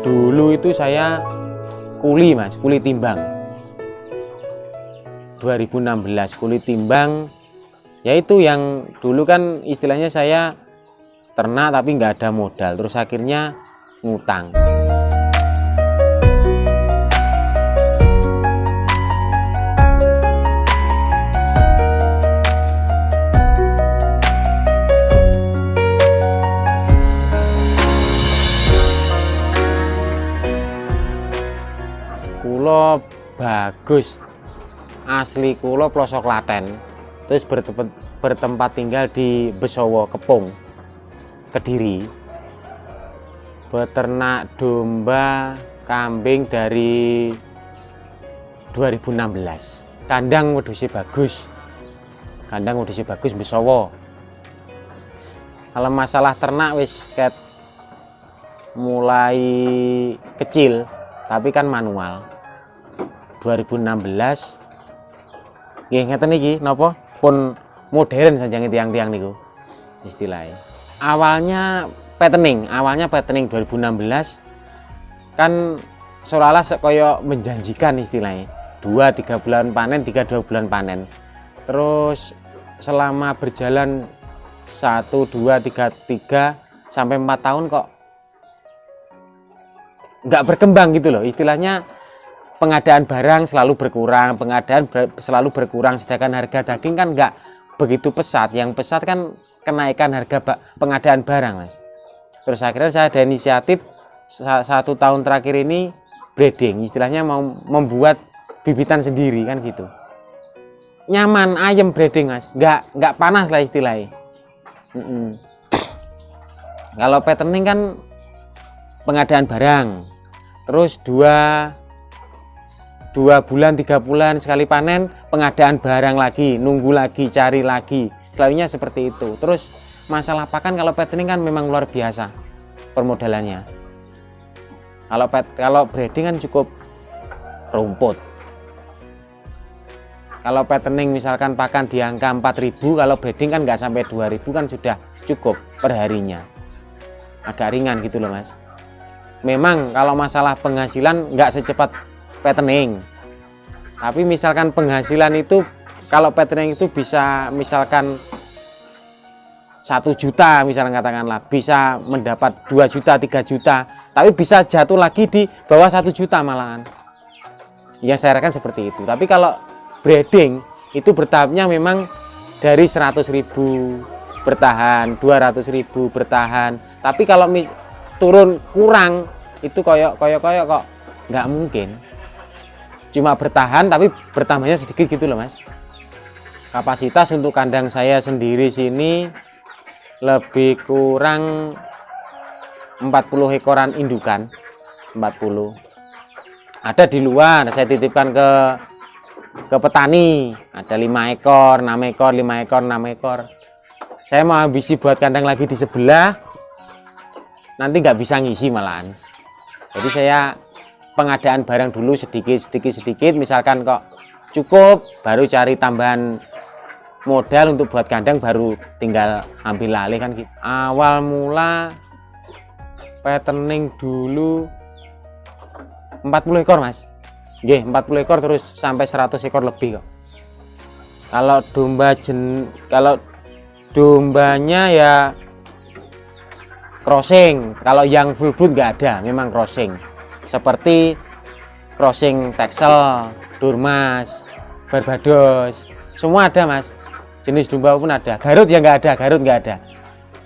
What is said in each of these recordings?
Dulu itu saya kuli mas, kuli timbang. 2016 kuli timbang, yaitu yang dulu kan istilahnya saya ternak tapi nggak ada modal, terus akhirnya ngutang. Kulo bagus, asli kulo pelosok Klaten, terus bertempat tinggal di Besowo Kepung, Kediri. Beternak domba, kambing dari 2016. Kandang wedhusnya bagus, Besowo. Kalau masalah ternak wis ket mulai kecil, tapi kan manual. 2016 nggih ngeten iki napa pun modern saja tiang-tiang niku istilahnya. Awalnya petening 2016 kan seolah-olah kaya menjanjikan istilahnya. 2-3 bulan panen, 3-2 bulan panen. Terus selama berjalan 1, 2, 3 sampai 4 tahun kok nggak berkembang gitu loh istilahnya. Pengadaan barang selalu berkurang, sedangkan harga daging kan nggak begitu pesat. Yang pesat kan kenaikan harga pengadaan barang mas. Terus akhirnya saya ada inisiatif 1 tahun terakhir ini breeding, istilahnya mau membuat bibitan sendiri kan gitu. Nyaman, ayam breeding mas, nggak panas lah istilahnya. Kalau fattening kan pengadaan barang, terus 2 bulan 3 bulan sekali panen, pengadaan barang lagi, nunggu lagi, cari lagi, selalunya seperti itu. Terus masalah pakan kalau fattening kan memang luar biasa permodalannya. Kalau breeding kan cukup rumput. Kalau fattening misalkan pakan di angka 4.000, kalau breeding kan nggak sampai 2.000 kan sudah cukup perharinya. Agak ringan gitu loh mas. Memang kalau masalah penghasilan nggak secepat fattening, tapi misalkan penghasilan itu kalau fattening itu bisa misalkan 1 juta misalnya katakanlah, bisa mendapat 2 juta 3 juta, tapi bisa jatuh lagi di bawah 1 juta malahan. Ya saya rasakan seperti itu. Tapi kalau breeding itu bertahapnya memang dari 100.000 bertahan, 200.000 bertahan. Tapi kalau turun kurang itu koyok kok nggak mungkin. Cuma bertahan tapi bertambahnya sedikit gitu loh mas. Kapasitas untuk kandang saya sendiri sini lebih kurang 40 ekoran indukan, 40. Ada di luar saya titipkan ke petani, ada 5 ekor, 6 ekor, 5 ekor, 6 ekor. Saya mau ambisi buat kandang lagi di sebelah, nanti nggak bisa ngisi malahan. Jadi saya pengadaan barang dulu sedikit, misalkan kok cukup, baru cari tambahan modal untuk buat kandang, baru tinggal ambil alih kan gitu. Awal mula fattening dulu 40 ekor mas. Nggih, 40 ekor terus sampai 100 ekor lebih kok. Kalau dombanya ya crossing, kalau yang full blood nggak ada, memang crossing. Seperti crossing Texel, Durmas, Barbados, semua ada mas. Jenis domba pun ada. Garut ya nggak ada.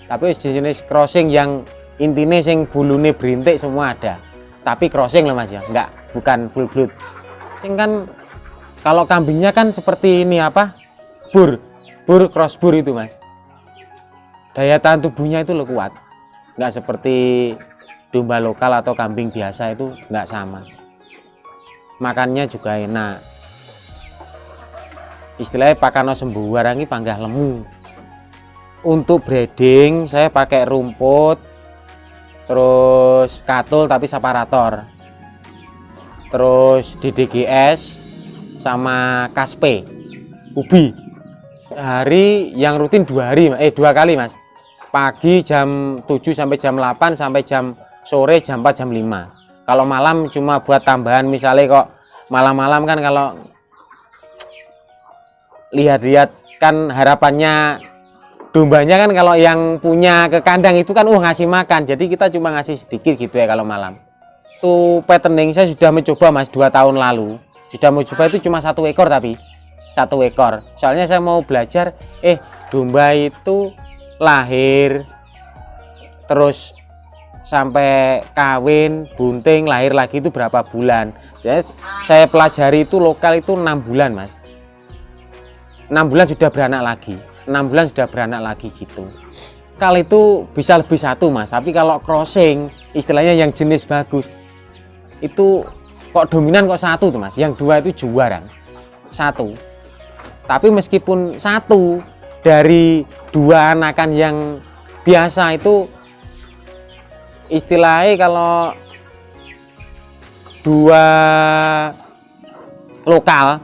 Tapi jenis crossing yang intinya sing bulune berintik semua ada. Tapi crossing lah mas ya, bukan full blood. Sing kan kalau kambingnya kan seperti ini apa? Bur cross bur itu mas. Daya tahan tubuhnya itu loh kuat. Nggak seperti domba lokal atau kambing biasa, itu nggak sama. Makannya juga enak. Istilahnya pakano sembuarangi panggah lemu. Untuk breeding saya pakai rumput, terus katul tapi separator, terus DDGS sama kaspe ubi. Hari yang rutin 2 kali mas. Pagi jam 7 sampai jam 8 sampai jam sore jam 4 jam 5. Kalau malam cuma buat tambahan, misalnya kok malam-malam kan kalau lihat-lihat kan harapannya dombanya kan kalau yang punya ke kandang itu kan ngasih makan, jadi kita cuma ngasih sedikit gitu ya kalau malam. Tuh fattening saya sudah mencoba Mas 2 tahun lalu, sudah mencoba itu cuma 1 ekor, tapi 1 ekor. Soalnya saya mau belajar, domba itu lahir terus sampai kawin, bunting, lahir lagi itu berapa bulan. Jadi saya pelajari itu lokal itu 6 bulan Mas. 6 bulan sudah beranak lagi. 6 bulan sudah beranak lagi gitu. Kali itu bisa lebih 1 Mas, tapi kalau crossing istilahnya yang jenis bagus itu kok dominan kok 1 tuh Mas, yang 2 itu jarang 1. Tapi meskipun 1 dari 2 anakan yang biasa itu istilahnya kalau 2 lokal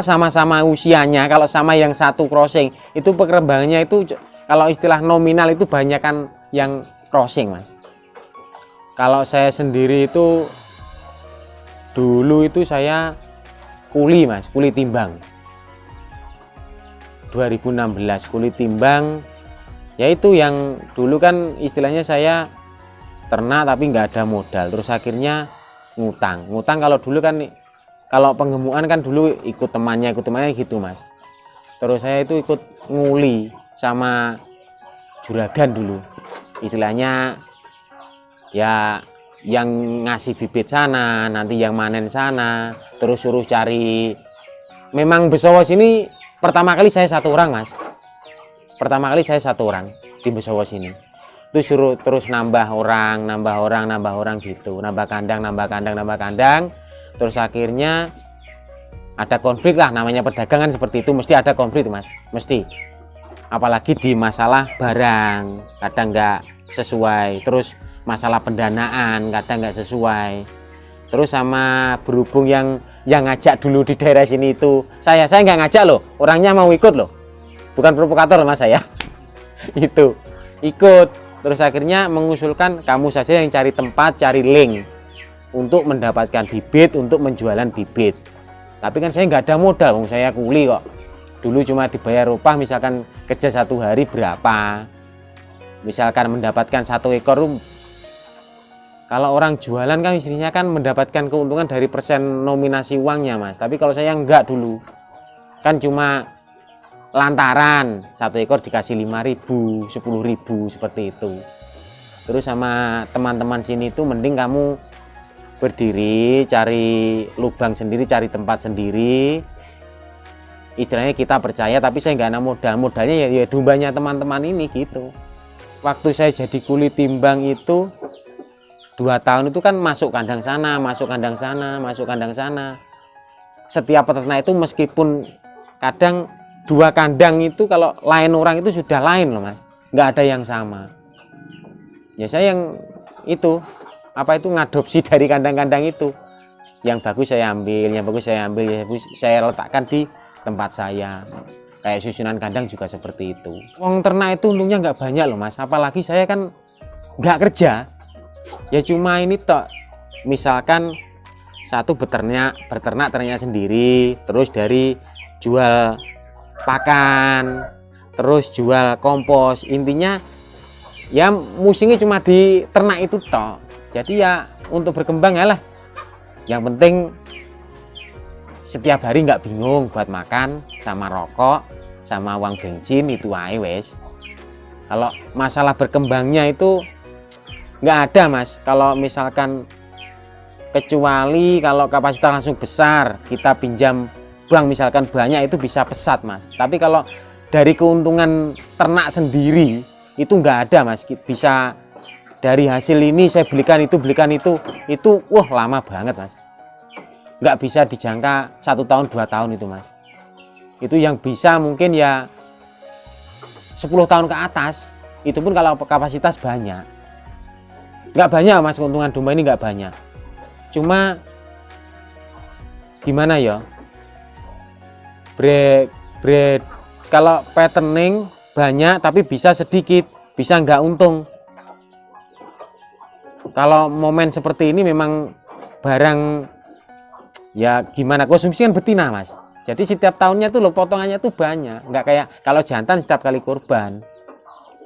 sama-sama usianya, kalau sama yang 1 crossing itu perkembangannya itu kalau istilah nominal itu banyak kan yang crossing Mas. Kalau saya sendiri itu dulu itu saya kuli Mas, kuli timbang 2016, kuli timbang yaitu yang dulu kan istilahnya saya ternak tapi nggak ada modal, terus akhirnya ngutang kalau dulu kan, kalau penggemukan kan dulu ikut temannya gitu Mas. Terus saya itu ikut nguli sama juragan dulu, istilahnya ya yang ngasih bibit sana, nanti yang manen sana, terus suruh cari. Memang Besowo sini pertama kali saya 1 orang Mas, pertama kali saya 1 orang di Besowo sini. Itu suruh terus nambah orang gitu, nambah kandang. Terus akhirnya ada konflik lah, namanya perdagangan seperti itu, mesti ada konflik Mas, mesti. Apalagi di masalah barang, kadang nggak sesuai, terus masalah pendanaan kadang nggak sesuai. Terus sama berhubung yang ngajak dulu di daerah sini itu saya nggak ngajak loh, orangnya mau ikut loh, bukan provokator Mas saya. Itu ikut, terus akhirnya mengusulkan kamu saja yang cari tempat, cari link untuk mendapatkan bibit, untuk menjualan bibit. Tapi kan saya nggak ada modal, saya kuli kok. Dulu cuma dibayar upah, misalkan kerja 1 hari berapa, misalkan mendapatkan 1 ekor. Kalau orang jualan kan istrinya kan mendapatkan keuntungan dari persen nominasi uangnya Mas. Tapi kalau saya enggak dulu, kan cuma lantaran 1 ekor dikasih 5.000, 10.000 seperti itu. Terus sama teman-teman sini itu mending kamu berdiri, cari lubang sendiri, cari tempat sendiri. Istilahnya kita percaya, tapi saya nggak ada modalnya ya dombanya teman-teman ini gitu. Waktu saya jadi kuli timbang itu 2 tahun itu kan masuk kandang sana, masuk kandang sana, masuk kandang sana. Setiap peternak itu meskipun kadang 2 kandang itu kalau lain orang itu sudah lain loh Mas, nggak ada yang sama. Ya saya yang itu ngadopsi dari kandang-kandang itu, yang bagus saya ambil, yang bagus saya letakkan di tempat saya. Kayak susunan kandang juga seperti itu. Wong ternak itu untungnya nggak banyak loh Mas, apalagi saya kan nggak kerja, ya cuma ini tok. Misalkan 1 beternak ternaknya sendiri, terus dari jual pakan, terus jual kompos, intinya ya musingnya cuma di ternak itu tok. Jadi ya untuk berkembang ya lah, yang penting setiap hari nggak bingung buat makan sama rokok sama uang bensin, itu aja wes. Kalau masalah berkembangnya itu nggak ada Mas. Kalau misalkan kecuali kalau kapasitas langsung besar, kita pinjam bank misalkan banyak, itu bisa pesat Mas. Tapi kalau dari keuntungan ternak sendiri itu nggak ada Mas. Bisa dari hasil ini saya belikan itu wah lama banget Mas. Nggak bisa dijangka 1 tahun 2 tahun itu Mas. Itu yang bisa mungkin ya 10 tahun ke atas, itu pun kalau kapasitas banyak. Nggak banyak Mas, keuntungan domba ini nggak banyak. Cuma gimana ya, breed kalau patterning banyak tapi bisa sedikit, bisa nggak untung. kalau momen seperti ini memang barang ya gimana, konsumsi kan betina Mas. Jadi setiap tahunnya tuh loh potongannya tuh banyak, nggak kayak kalau jantan setiap kali kurban.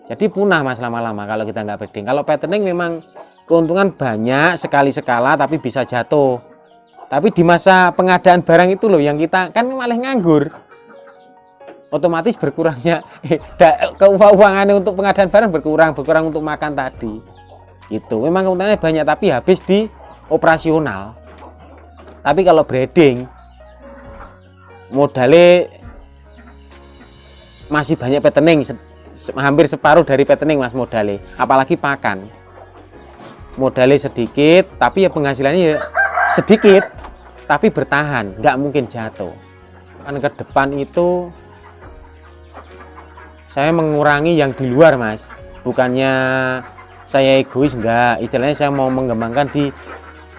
Jadi punah Mas lama-lama kalau kita nggak breeding. Kalau fattening memang keuntungan banyak sekali-sekala tapi bisa jatuh. Tapi di masa pengadaan barang itu loh yang kita kan malah nganggur. Otomatis berkurangnya keuangannya untuk pengadaan barang berkurang untuk makan tadi. Itu memang keuntungannya banyak tapi habis di operasional. Tapi kalau breeding modalnya masih banyak fattening, hampir separuh dari fattening Mas modalnya, apalagi pakan. Modalnya sedikit tapi ya penghasilannya ya sedikit tapi bertahan, nggak mungkin jatuh. Kan ke depan itu saya mengurangi yang di luar Mas, bukannya saya egois, enggak, istilahnya saya mau mengembangkan di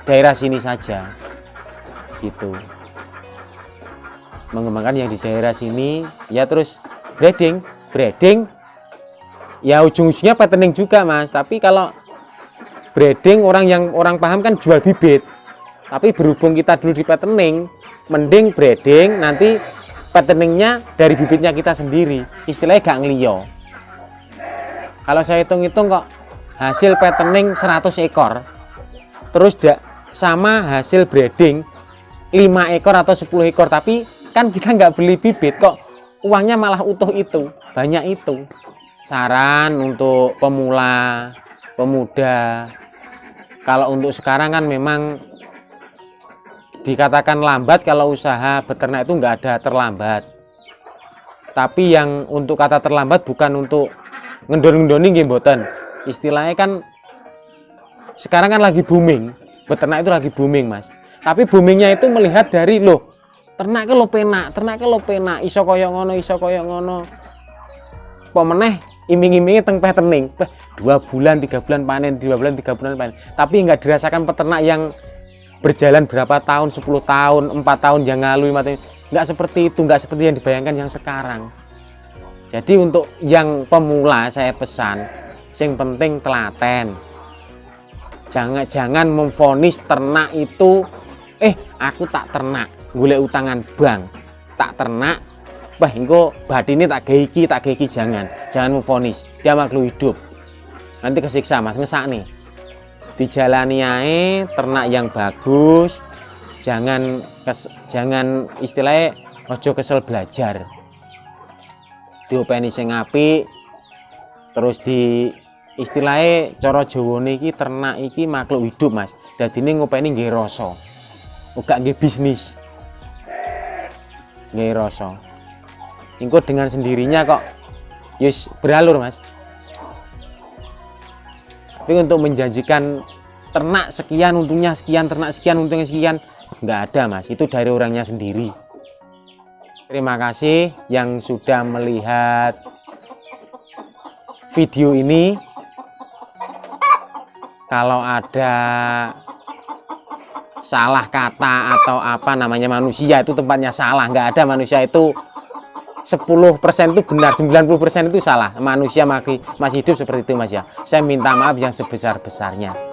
daerah sini saja gitu, mengembangkan yang di daerah sini ya. Terus breeding ya ujung-ujungnya fattening juga Mas. Tapi kalau breeding orang paham kan jual bibit, tapi berhubung kita dulu di fattening, mending breeding nanti fatteningnya dari bibitnya kita sendiri, istilahnya gak ngelio. Kalau saya hitung-hitung kok hasil fattening 100 ekor terus sama hasil breeding 5 ekor atau 10 ekor, tapi kan kita nggak beli bibit kok uangnya malah utuh itu, banyak itu. Saran untuk pemula, pemuda, kalau untuk sekarang kan memang dikatakan lambat, kalau usaha beternak itu nggak ada terlambat. Tapi yang untuk kata terlambat bukan untuk ngendon-ngendoni nggih mboten. Istilahnya kan sekarang kan lagi booming, beternak itu lagi booming Mas. Tapi boomingnya itu melihat dari loh, ternak ke lo penak, iso koyo ngono, pemeneh iming-imingnya teng fattening, 2 bulan 3 bulan panen, 2 bulan 3 bulan panen. Tapi nggak dirasakan peternak yang berjalan berapa tahun, 10 tahun, 4 tahun yang lalu, nggak seperti itu, nggak seperti yang dibayangkan yang sekarang. Jadi untuk yang pemula saya pesan, yang penting telaten. Jangan memvonis ternak itu, aku tak ternak, golek utangan bank, tak ternak, engko batine tak gaiki, jangan memvonis. Dia makhluk hidup. Nanti kesiksa Mas, ngesakne. Dijalani ae ternak yang bagus, jangan istilahnya ojo kesel belajar. Diopeni sing apik, terus di istilahnya cara Jawane iki ternak iki makhluk hidup Mas. Dadine ngopeni nggih rasa. Uga nggih bisnis. Nggih rasa. Engko dengan sendirinya kok yus beralur Mas. Tapi untuk menjanjikan ternak sekian untungnya sekian, ternak sekian untungnya sekian, nggak ada Mas. Itu dari orangnya sendiri. Terima kasih yang sudah melihat video ini. Kalau ada salah kata atau apa, namanya manusia itu tempatnya salah, nggak ada manusia itu 10% itu benar, 90% itu salah. Manusia masih hidup seperti itu Mas ya. Saya minta maaf yang sebesar-besarnya.